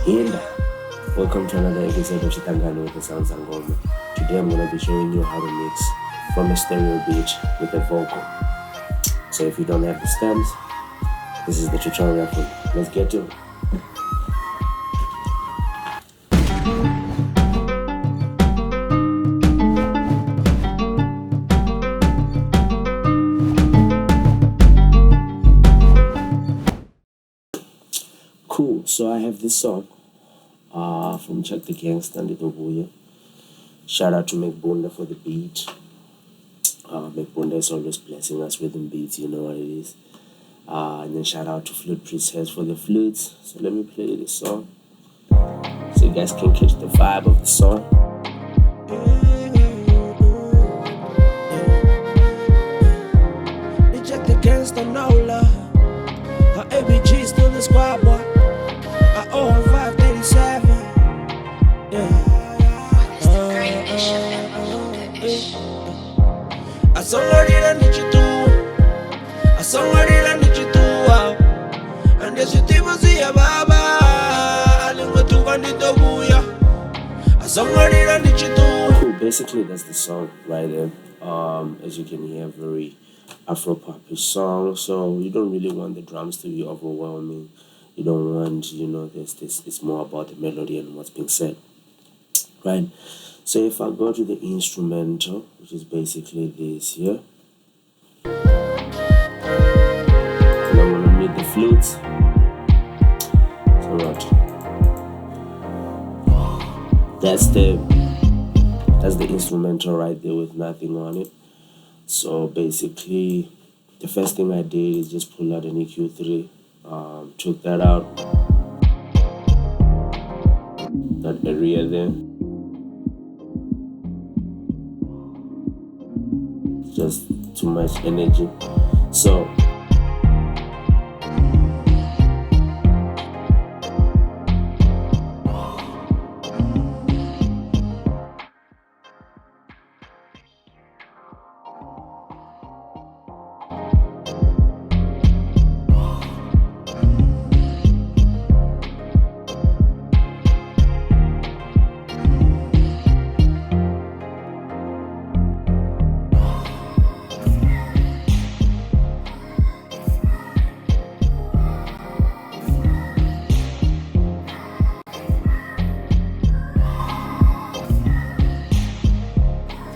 And welcome to another episode of Chitangani with the Sounds Angoma. Today I'm going to be showing you how to mix from a stereo beat with a vocal. So if you don't have the stems, this is the tutorial for you. Let's get to it. Cool, so I have this song from Check the Gangsta and Buya. Shout out to McBunda for the beat. McBunda is always blessing us with them beats, you know what it is. And then shout out to Flute Princess for the flutes. So let me play this song so you guys can catch the vibe of the song. Check the gangsta, no love. Her ABG still the squad boy. I owe her 537. Yeah. I saw her I need you to. I saw her I need you to. And there's your team see ya baba. I didn't to one in the booyah. I saw her I need you to. Cool, basically that's the song right there. As you can hear, very Afro-popish song, so you don't really want the drums to be overwhelming. You don't want, this. It's more about the melody and what's being said, right? So if I go to the instrumental, which is basically this here, and I'm gonna meet the flutes. So what? That's the instrumental right there with nothing on it. So basically, the first thing I did is just pull out an EQ3, took that out, that area there, just too much energy. So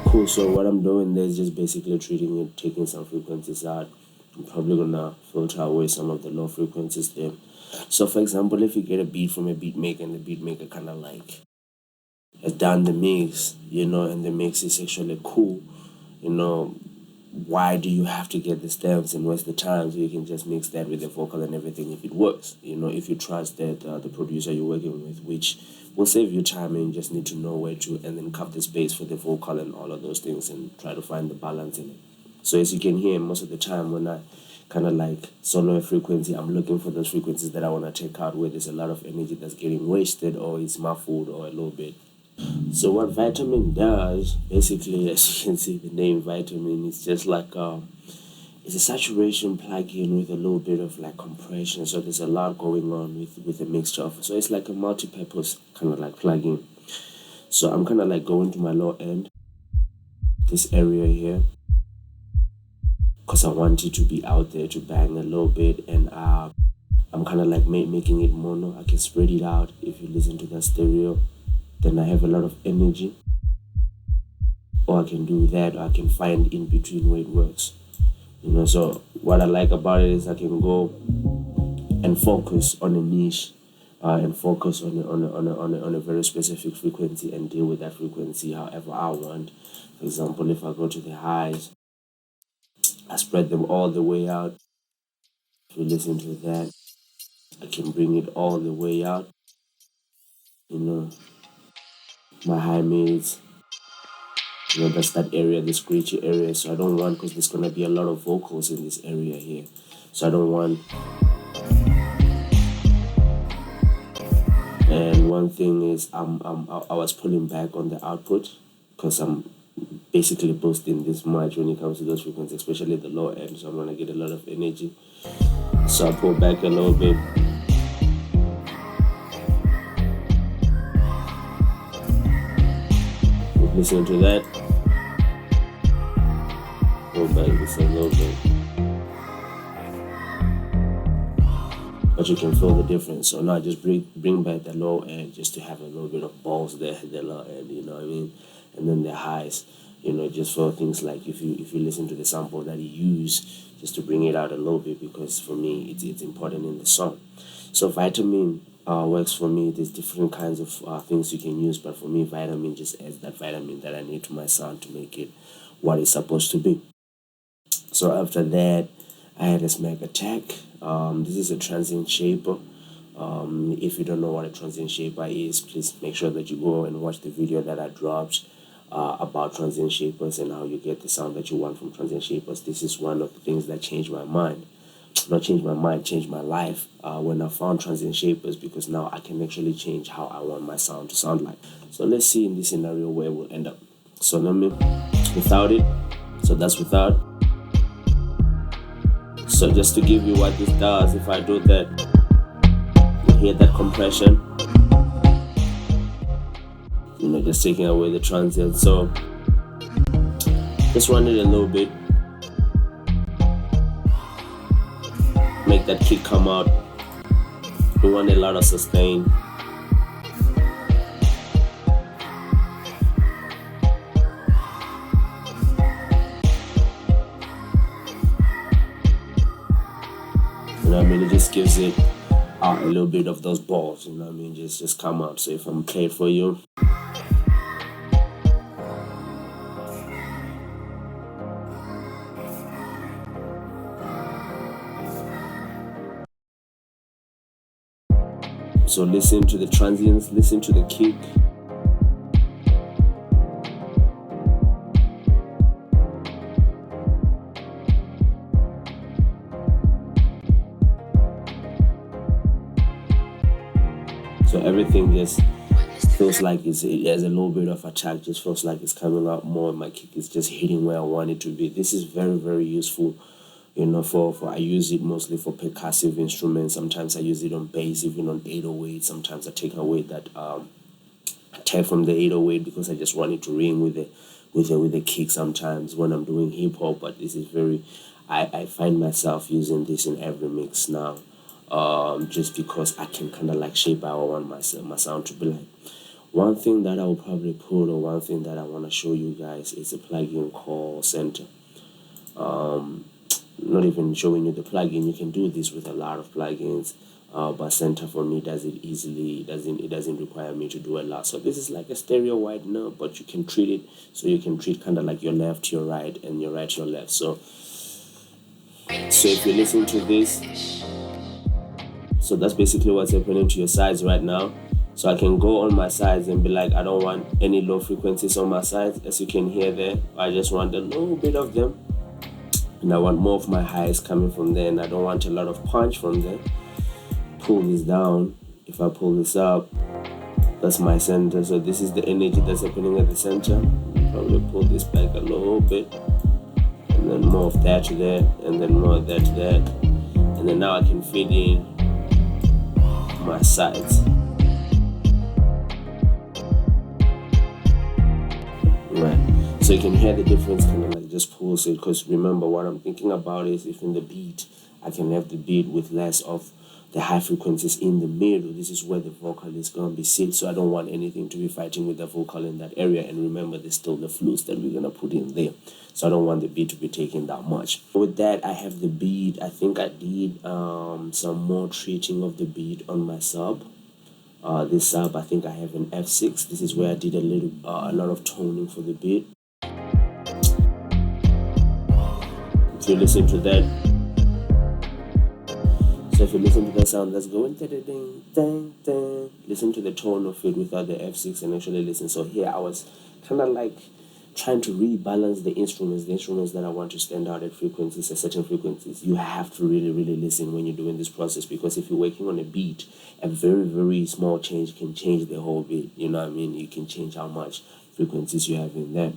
cool, so what I'm doing there is just basically treating it, taking some frequencies out. I'm probably gonna filter away some of the low frequencies there. So for example, if you get a beat from a beat maker and the beat maker kind of like has done the mix, and the mix is actually cool, why do you have to get the stems and waste the time? So you can just mix that with the vocal and everything if it works. If you trust that the producer you're working with, which will save you time, and you just need to know where to, and then cut the space for the vocal and all of those things and try to find the balance in it. So as you can hear, most of the time when I kind of like solo a frequency, I'm looking for those frequencies that I want to take out where there's a lot of energy that's getting wasted or it's muffled or a little bit. So what Vitamin does, basically, as you can see, the name Vitamin is just like it's a saturation plugin with a little bit of like compression. So there's a lot going on with a mixture of. So it's like a multi-purpose kind of like plugin. So I'm kind of like going to my low end, this area here, because I want it to be out there to bang a little bit, and I'm kind of like making it mono. I can spread it out. If you listen to the stereo, then I have a lot of energy, or I can do that, or I can find in between where it works. So what I like about it is I can go and focus on a niche, and focus on a very specific frequency and deal with that frequency however I want. For example, if I go to the highs, I spread them all the way out. If you listen to that, I can bring it all the way out. My high mids, that's that area, the screechy area. So I don't want, because there's gonna be a lot of vocals in this area here. So I don't want. And one thing is, I was pulling back on the output because I'm basically boosting this much when it comes to those frequencies, especially the low end. So I'm gonna get a lot of energy. So I pull back a little bit. listen to that. Go back this a little bit. But you can feel the difference. So now just bring back the low end just to have a little bit of balls there at the low end, you know what I mean? And then the highs, just for things like if you listen to the sample that he used, just to bring it out a little bit, because for me it's important in the song. So vitamin works for me. There's different kinds of things you can use, but for me vitamin just adds that vitamin that I need to my sound to make it what it's supposed to be. So after that, I had a smack attack. This is a transient shaper. If you don't know what a transient shaper is, please make sure that you go and watch the video that I dropped about transient shapers and how you get the sound that you want from transient shapers. This is one of the things that changed my mind. Not changed my mind, changed my life when I found transient shapers, because now I can actually change how I want my sound to sound like. So let's see in this scenario where we'll end up. So let me, without it, so that's without. So just to give you what this does, if I do that, you hear that compression, just taking away the transient. So just run it a little bit, make that kick come out. We want a lot of sustain. It just gives it a little bit of those balls, just come out. So if I'm playing for you, so listen to the transients, listen to the kick. So everything just feels like it has a little bit of attack, just feels like it's coming out more. My kick is just hitting where I want it to be. This is very, very useful, for I use it mostly for percussive instruments. Sometimes I use it on bass, even on 808. Sometimes I take away that attack from the 808 because I just want it to ring with the kick sometimes when I'm doing hip hop. But this is I find myself using this in every mix now. Just because I can kind of like shape how I want my sound to be like. One thing that I will probably put, or one thing that I want to show you guys, is a plugin called Center. Not even showing you the plugin. You can do this with a lot of plugins, but Center for me does it easily. It doesn't require me to do a lot. So this is like a stereo widener, but you can treat it so you can treat kind of like your left to your right and your right to your left. So if you listen to this. So that's basically what's happening to your sides right now. So I can go on my sides and be like, I don't want any low frequencies on my sides, as you can hear there. I just want a little bit of them. And I want more of my highs coming from there, and I don't want a lot of punch from there. Pull this down. If I pull this up, that's my center. So this is the energy that's happening at the center. Probably pull this back a little bit. And then more of that to there, and then more of that to that. And then now I can feed in my sides. Right. So you can hear the difference, kind of like just pulls it, because remember what I'm thinking about is if in the beat I can have the beat with less of the high frequencies in the middle. This is where the vocal is going to be sit, so I don't want anything to be fighting with the vocal in that area. And remember, there's still the flutes that we're going to put in there, so I don't want the beat to be taking that much. With that, I have the beat. I think I did some more treating of the beat on my sub. This sub, I think I have an F6. This is where I did a lot of toning for the beat. If you listen to that, so if you listen to that sound that's going ding ding ding, listen to the tone of it without the F6 and actually listen. So here I was kind of like trying to rebalance the instruments that I want to stand out at frequencies, at certain frequencies. You have to really, really listen when you're doing this process, because if you're working on a beat, a very, very small change can change the whole beat. You know what I mean? You can change how much frequencies you have in there.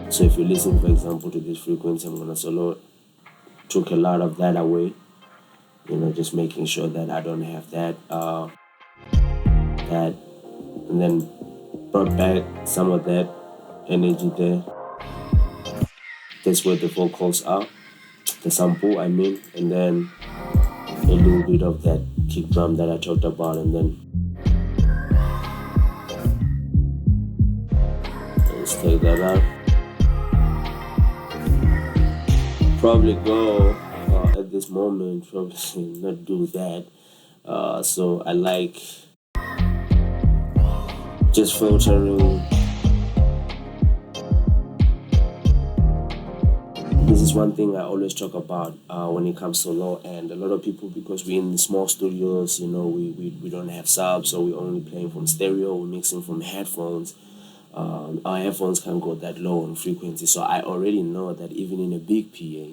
So if you listen, for example, to this frequency, I'm going to solo, took a lot of that away, just making sure that I don't have that and then brought back some of that energy there. That's where the vocals are, the sample, I mean, and then a little bit of that kick drum that I talked about, and then let's take that out. Probably go at this moment, probably not do that. So I like just filtering. This is one thing I always talk about when it comes to low end. A lot of people, because we're in small studios, we don't have subs, so we're only playing from stereo, we're mixing from headphones. Our headphones can't go that low on frequency, so I already know that even in a big PA,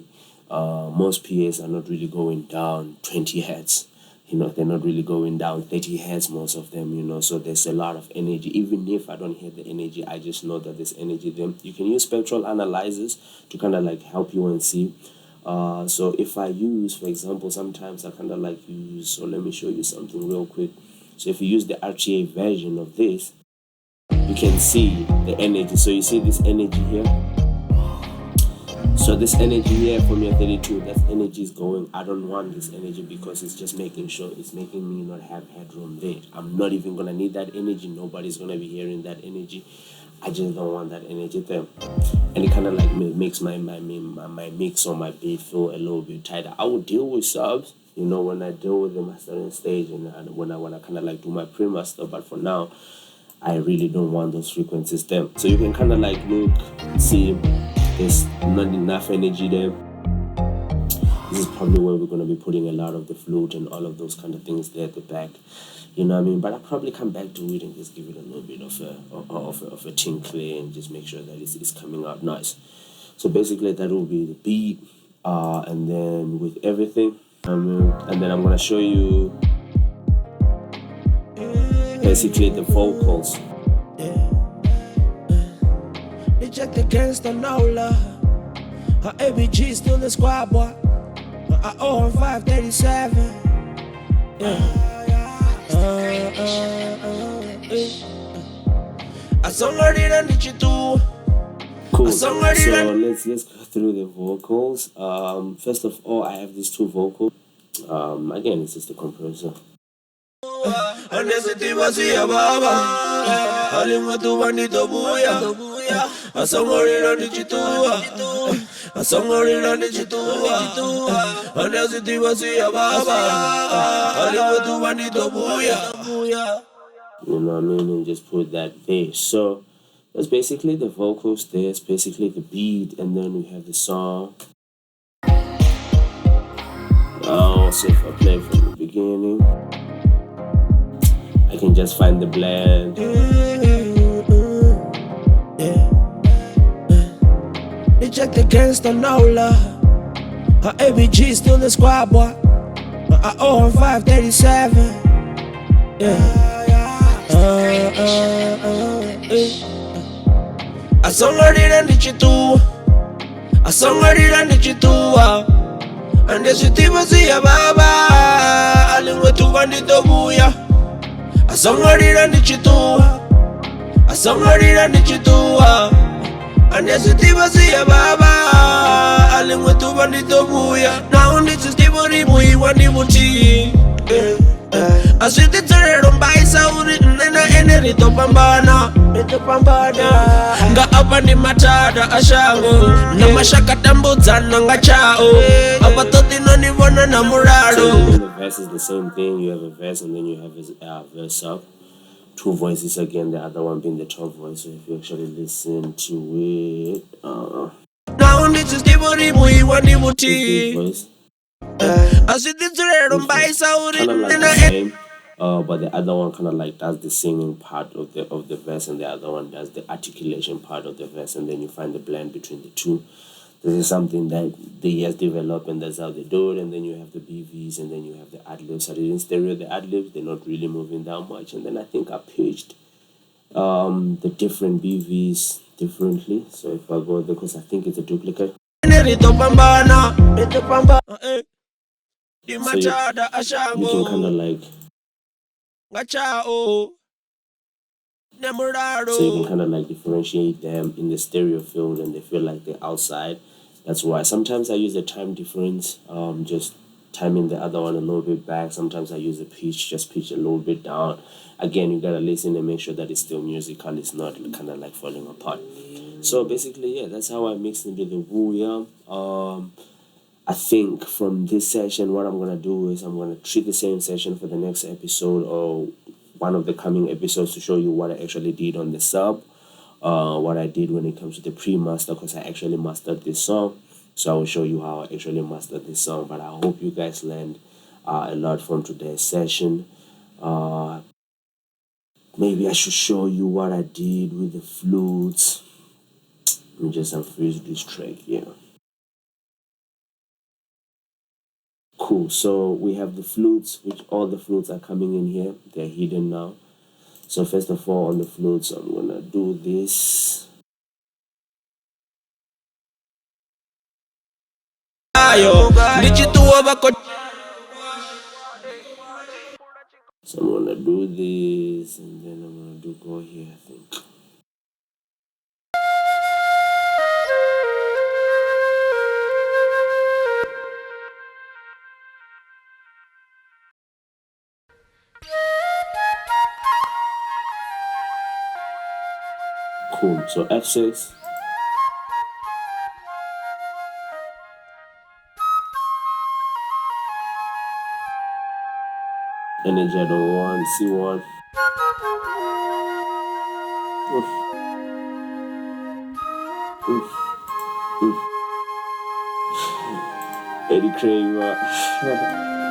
most PAs are not really going down 20 hertz. They're not really going down 30 hertz, most of them, so there's a lot of energy. Even if I don't hear the energy, I just know that there's energy there. You can use spectral analyzers to kind of like help you and see. So if I use, for example, sometimes I kind of like use, so let me show you something real quick. So if you use the RTA version of this, you can see the energy. So you see this energy here. So this energy here from your 32, that energy is going. I don't want this energy because it's just making sure it's making me not have headroom there. I'm not even gonna need that energy. Nobody's gonna be hearing that energy. I just don't want that energy there. And it kind of like makes my mix or my beat feel a little bit tighter. I would deal with subs, when I deal with the mastering stage and when I wanna kind of like do my pre-master. But for now, I really don't want those frequencies there. So you can kind of like look, see, there's not enough energy there. This is probably where we're going to be putting a lot of the flute and all of those kind of things there at the back. You know what I mean? But I'll probably come back to it and just give it a little bit of a tinkle and just make sure that it's coming out nice. So basically that will be the beat, and then with everything, and then I'm going to show you basically the vocals. Reject the gangster, no love. Her ABG still the squad boy. I owe her 537. I saw her in a too. Cool. So let's go through the vocals. First of all, I have these two vocals. Again, it's just the compressor. You know what I mean? And just put that there. So that's basically the vocals there. It's basically the beat, and then we have the song. So if I play from the beginning, I can just find the blend. Reject the gangster, no love. Her ABG still the squad boy. I owe her 537. I saw her in a too. I saw her in a too. And the city was here, Baba. I live to one in the booyah. I saw her in a too. I saw her in a too. And the city was here, Baba. I live to one in the booyah. Now this is the body, we want the booty. I see the turret on by Saudi and then I enter it up and bana. Nga apa ni matada ashango na mashaka tambuzana nga chao abatoti no ni bona na murado. So the verse is the same thing. You have a verse and then you have a verse up. Two voices again, the other one being the top voice. So if you actually listen to it, now this is the body we want the booty. I see the turret on by Saudi and then I same. But the other one kind of like does the singing part of the verse, and the other one does the articulation part of the verse, and then you find the blend between the two. This is something that they has developed, and that's how they do it. And then you have the BVs, and then you have the ad-libs. I didn't stereo the ad-libs, they're not really moving that much. And then I think I pitched the different BVs differently. So if I go there, because I think it's a duplicate. So you can kind of like So you can kind of like differentiate them in the stereo field and they feel like they're outside. That's why sometimes I use the time difference, just timing the other one a little bit back. Sometimes I use the pitch, just pitch a little bit down. Again, you gotta listen and make sure that it's still musical, it's not kind of like falling apart. So basically, yeah, that's how I mix into the woo. Yeah. I think from this session, what I'm gonna do is I'm gonna treat the same session for the next episode or one of the coming episodes to show you what I actually did on the sub, what I did when it comes to the pre-master, because I actually mastered this song. So I will show you how I actually mastered this song. But I hope you guys learned a lot from today's session. Uh, Maybe I should show you what I did with the flutes. Let me just unfreeze this track. Yeah. Cool. So we have the flutes, which all the flutes are coming in here. They're hidden now. So first of all, on the flutes, I'm gonna do this. So I'm gonna do this, and then I'm gonna do go here. I think. Cool. So F6. Energy at the one, C1. Oof, oof, oof. Eddie Kramer.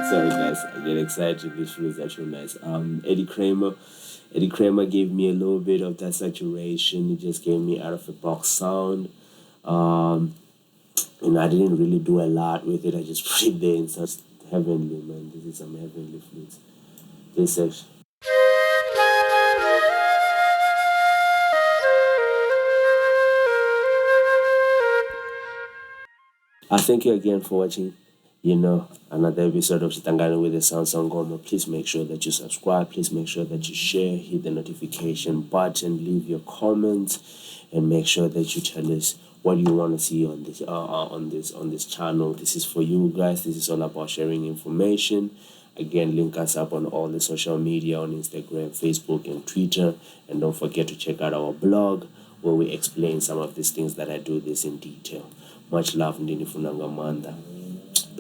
Sorry guys, I get excited. This flute is actually nice. Eddie Kramer gave me a little bit of that saturation. He just gave me out of the box sound. Um, and I didn't really do a lot with it. I just put it there in such heavenly, man. This is some heavenly flutes. This section. I thank you again for watching. Another episode of Chitangani with the Sound Sangoma. Please make sure that you subscribe. Please make sure that you share, hit the notification button, leave your comments, and make sure that you tell us what you want to see on this channel. This is for you guys. This is all about sharing information. Again, link us up on all the social media on Instagram, Facebook, and Twitter. And don't forget to check out our blog where we explain some of these things that I do this in detail. Much love, Ndini Funanga Manda.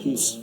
Peace.